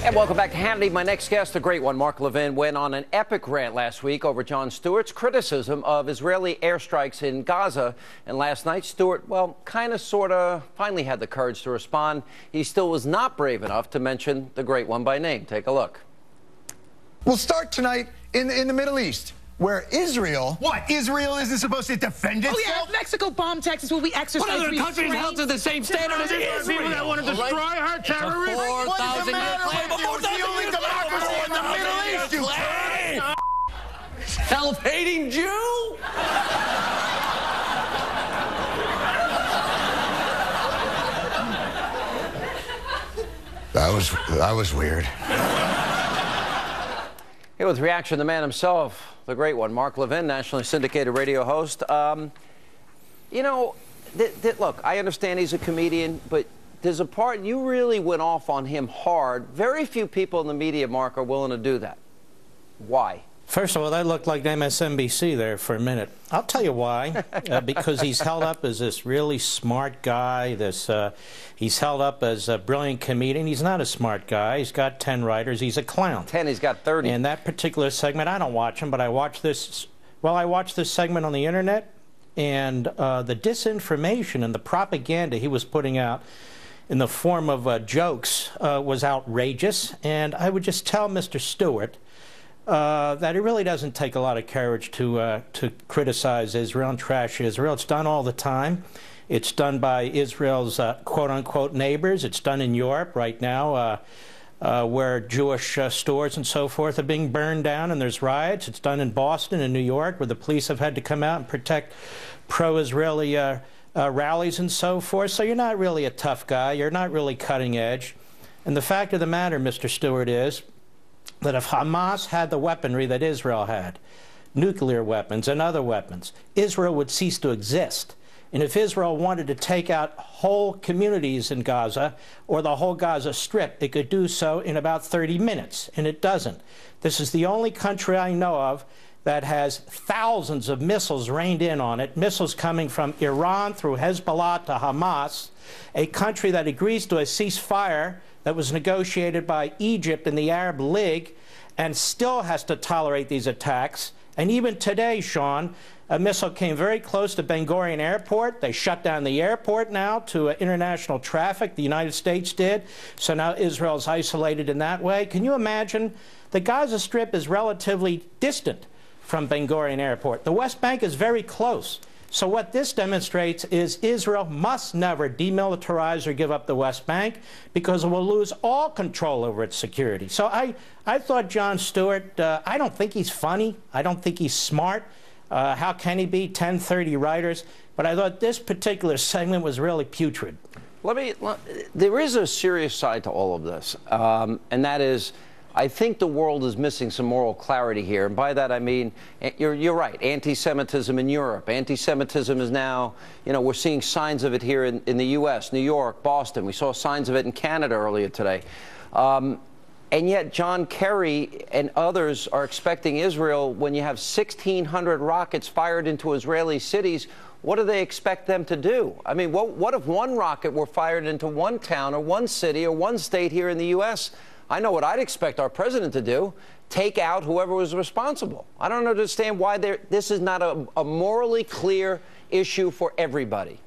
And welcome back to Hannity. My next guest, a great one, Mark Levin, went on an epic rant last week over Jon Stewart's criticism of Israeli airstrikes in Gaza. And last night, Stewart, well, kind of, sort of, finally had the courage to respond. He still was not brave enough to mention the great one by name. Take a look. We'll start tonight in the Middle East, where Israel... What? Israel isn't supposed to defend itself? Oh, yeah, if Mexico bombed Texas, will we exercise restraint? What other countries held to the same standard as Israel? People that want to destroy her terrorists? What is the matter with you? It's the only democracy in the Middle East, you turd! Self-hating Jew? That was weird. Here with reaction, the man himself, the great one, Mark Levin, nationally syndicated radio host. You know, look, I understand he's a comedian, but there's a part you really went off on him hard. Very few people in the media, Mark, are willing to do that. Why? First of all, that looked like MSNBC there for a minute. I'll tell you why. Because he's held up as this really smart guy. He's held up as a brilliant comedian. He's not a smart guy. He's got 10 writers. He's a clown. 10, he's got 30. In that particular segment, I don't watch him, but I watch this. Well, I watched this segment on the internet, and the disinformation and the propaganda he was putting out in the form of jokes was outrageous. And I would just tell Mr. Stewart that it really doesn't take a lot of courage to criticize Israel and trash Israel. It's done all the time. It's done by Israel's quote-unquote neighbors. It's done in Europe right now, where Jewish stores and so forth are being burned down and there's riots. It's done in Boston and New York, where the police have had to come out and protect pro-Israeli rallies and so forth. So you're not really a tough guy. You're not really cutting edge. And the fact of the matter, Mr. Stewart, is that if Hamas had the weaponry that Israel had, nuclear weapons and other weapons, Israel would cease to exist. And if Israel wanted to take out whole communities in Gaza or the whole Gaza Strip, it could do so in about 30 minutes, and it doesn't. This is the only country I know of that has thousands of missiles rained in on it, missiles coming from Iran through Hezbollah to Hamas, a country that agrees to a ceasefire that was negotiated by Egypt and the Arab League and still has to tolerate these attacks. And even today, Sean, a missile came very close to Ben Gurion Airport. They shut down the airport now to international traffic. The United States did. So now Israel's isolated in that way. Can you imagine? The Gaza Strip is relatively distant from Ben Gurion Airport. The West Bank is very close. So what this demonstrates is Israel must never demilitarize or give up the West Bank, because it will lose all control over its security. So I thought Jon Stewart, I don't think he's funny. I don't think he's smart. How can he be? 10, 30 writers. But I thought this particular segment was really putrid. There is a serious side to all of this, and that is, I think the world is missing some moral clarity here. And by that I mean, you're right, anti-Semitism in Europe. Anti-Semitism is now, you know, we're seeing signs of it here in the U.S., New York, Boston. We saw signs of it in Canada earlier today. And yet John Kerry and others are expecting Israel, when you have 1,600 rockets fired into Israeli cities, what do they expect them to do? I mean, what if one rocket were fired into one town or one city or one state here in the U.S.? I know what I'd expect our president to do: take out whoever was responsible. I don't understand why this is not a morally clear issue for everybody.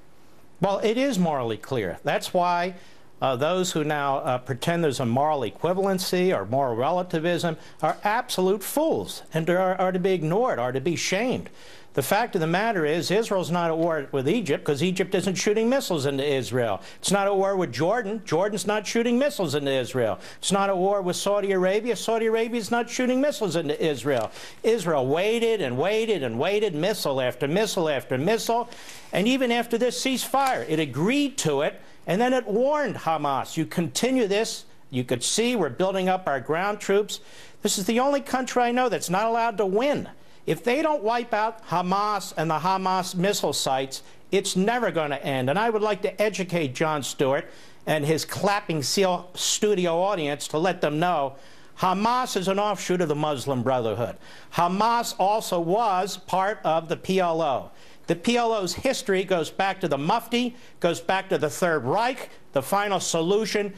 Well, it is morally clear. That's why those who now pretend there's a moral equivalency or moral relativism are absolute fools and are to be ignored, are to be shamed. The fact of the matter is, Israel's not at war with Egypt because Egypt isn't shooting missiles into Israel. It's not at war with Jordan. Jordan's not shooting missiles into Israel. It's not at war with Saudi Arabia. Saudi Arabia's not shooting missiles into Israel. Israel waited and waited and waited, missile after missile after missile. And even after this ceasefire, it agreed to it, and then it warned Hamas, you continue this, you could see we're building up our ground troops. This is the only country I know that's not allowed to win. If they don't wipe out Hamas and the Hamas missile sites, it's never going to end. And I would like to educate Jon Stewart and his clapping seal studio audience to let them know Hamas is an offshoot of the Muslim Brotherhood. Hamas also was part of the PLO. The PLO's history goes back to the Mufti, goes back to the Third Reich, the final solution.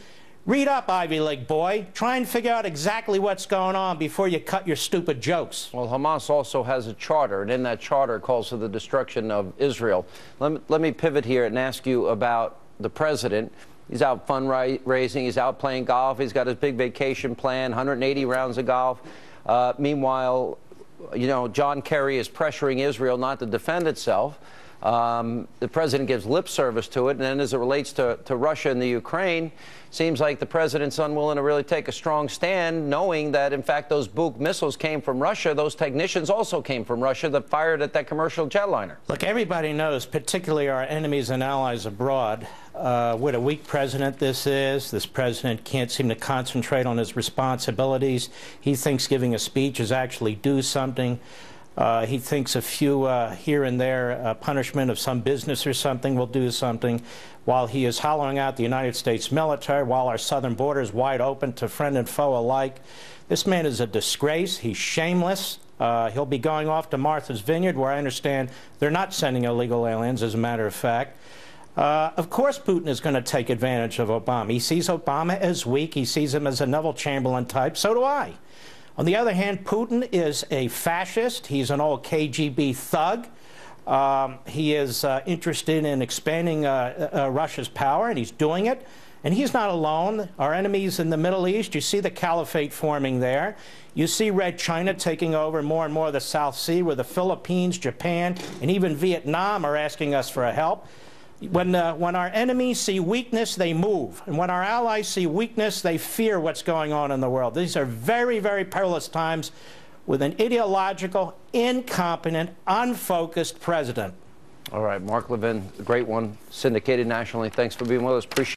Read up, Ivy League boy. Try and figure out exactly what's going on before you cut your stupid jokes. Well, Hamas also has a charter, and in that charter it calls for the destruction of Israel. Let me pivot here and ask you about the president. He's out fundraising. He's out playing golf. He's got his big vacation plan, 180 rounds of golf. Meanwhile, you know, John Kerry is pressuring Israel not to defend itself. The president gives lip service to it, and then as it relates to Russia and the Ukraine, seems like the president's unwilling to really take a strong stand, knowing that, in fact, those Buk missiles came from Russia. Those technicians also came from Russia that fired at that commercial jetliner. Look, everybody knows, particularly our enemies and allies abroad, what a weak president this is. This president can't seem to concentrate on his responsibilities. He thinks giving a speech is actually do something. He thinks a few here and there punishment of some business or something will do something, while he is hollowing out the United States military, while our southern border is wide open to friend and foe alike. This man is a disgrace. He's shameless. He'll be going off to Martha's Vineyard, where I understand they're not sending illegal aliens, as a matter of fact. Of course Putin is going to take advantage of Obama. He sees Obama as weak. He sees him as a Neville Chamberlain type. So do I. On the other hand, Putin is a fascist. He's an old KGB thug. He is interested in expanding Russia's power, and he's doing it. And he's not alone. Our enemies in the Middle East, you see the caliphate forming there. You see Red China taking over more and more of the South Sea, where the Philippines, Japan, and even Vietnam are asking us for help. When our enemies see weakness, they move. And when our allies see weakness, they fear what's going on in the world. These are very, very perilous times with an ideological, incompetent, unfocused president. All right, Mark Levin, the great one, syndicated nationally. Thanks for being with us. Appreciate it.